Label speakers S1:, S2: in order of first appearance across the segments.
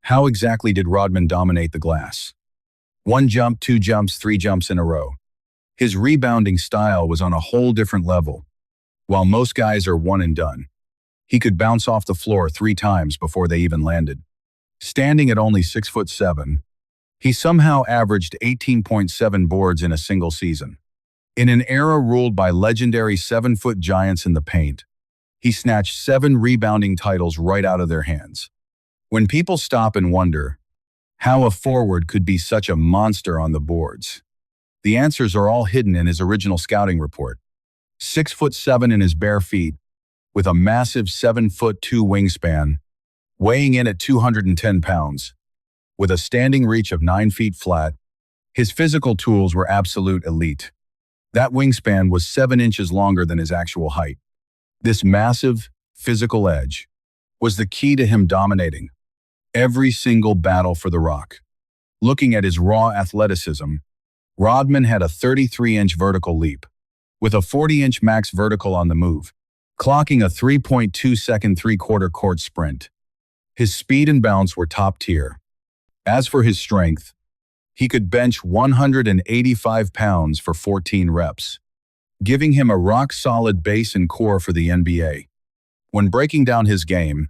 S1: How exactly did Rodman dominate the glass? One jump, two jumps, three jumps in a row. His rebounding style was on a whole different level. While most guys are one and done, he could bounce off the floor 3 times before they even landed. Standing at only 6'7", he somehow averaged 18.7 boards in a single season. In an era ruled by legendary 7-foot giants in the paint, he snatched 7 rebounding titles right out of their hands. When people stop and wonder how a forward could be such a monster on the boards, the answers are all hidden in his original scouting report. 6'7" in his bare feet, with a massive 7'2" wingspan, weighing in at 210 pounds, with a standing reach of 9 feet flat, his physical tools were absolute elite. That wingspan was 7 inches longer than his actual height. This massive, physical edge was the key to him dominating every single battle for the rock. Looking at his raw athleticism, Rodman had a 33-inch vertical leap, with a 40-inch max vertical on the move, clocking a 3.2-second three-quarter court sprint. His speed and bounce were top tier. As for his strength, he could bench 185 pounds for 14 reps, giving him a rock-solid base and core for the NBA. When breaking down his game,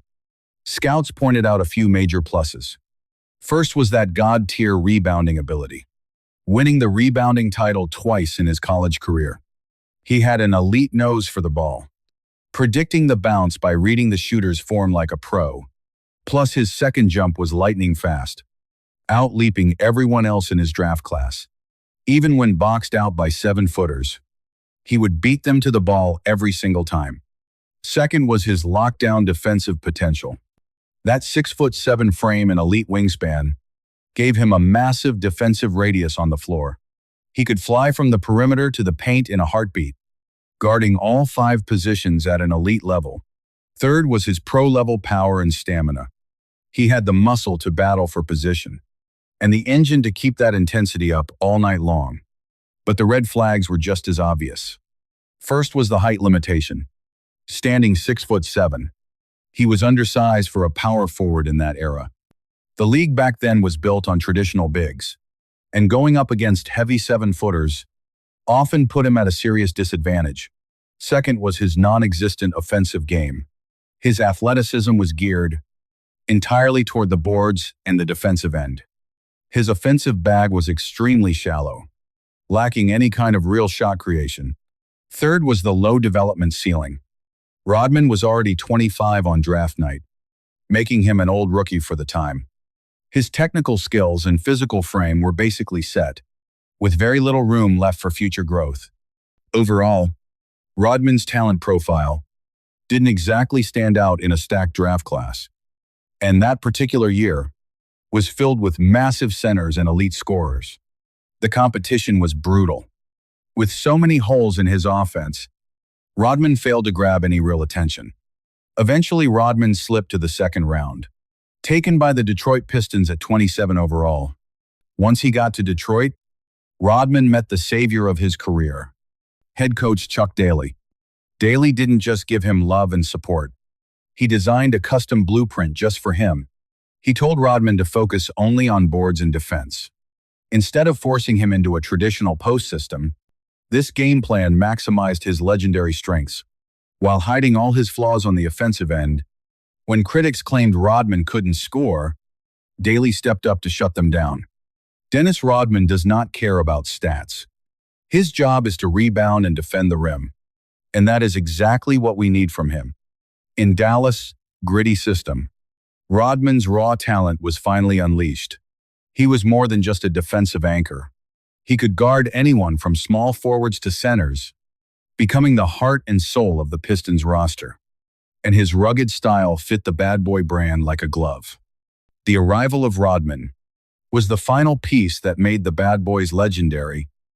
S1: scouts pointed out a few major pluses. First was that god-tier rebounding ability, winning the rebounding title twice in his college career. He had an elite nose for the ball, predicting the bounce by reading the shooter's form like a pro. Plus, his second jump was lightning fast, out-leaping everyone else in his draft class. Even when boxed out by 7-footers, he would beat them to the ball every single time. Second was his lockdown defensive potential. That 6'7" frame and elite wingspan gave him a massive defensive radius on the floor. He could fly from the perimeter to the paint in a heartbeat, guarding all 5 positions at an elite level. Third was his pro-level power and stamina. He had the muscle to battle for position, and the engine to keep that intensity up all night long. But the red flags were just as obvious. First was the height limitation. Standing 6'7", he was undersized for a power forward in that era. The league back then was built on traditional bigs, and going up against heavy 7-footers often put him at a serious disadvantage. Second was his non-existent offensive game. His athleticism was geared entirely toward the boards and the defensive end. His offensive bag was extremely shallow, lacking any kind of real shot creation. Third was the low development ceiling. Rodman was already 25 on draft night, making him an old rookie for the time. His technical skills and physical frame were basically set, with very little room left for future growth. Overall, Rodman's talent profile didn't exactly stand out in a stacked draft class, and that particular year was filled with massive centers and elite scorers. The competition was brutal. With so many holes in his offense, Rodman failed to grab any real attention. Eventually, Rodman slipped to the second round, taken by the Detroit Pistons at 27 overall. Once he got to Detroit, Rodman met the savior of his career, head coach Chuck Daly. Daly didn't just give him love and support. He designed a custom blueprint just for him. He told Rodman to focus only on boards and defense. Instead of forcing him into a traditional post system, this game plan maximized his legendary strengths, while hiding all his flaws on the offensive end. When critics claimed Rodman couldn't score, Daly stepped up to shut them down. Dennis Rodman does not care about stats. His job is to rebound and defend the rim, and that is exactly what we need from him. In Dallas' gritty system, Rodman's raw talent was finally unleashed. He was more than just a defensive anchor. He could guard anyone from small forwards to centers, becoming the heart and soul of the Pistons roster. And his rugged style fit the Bad Boy brand like a glove. The arrival of Rodman was the final piece that made the Bad Boys legendary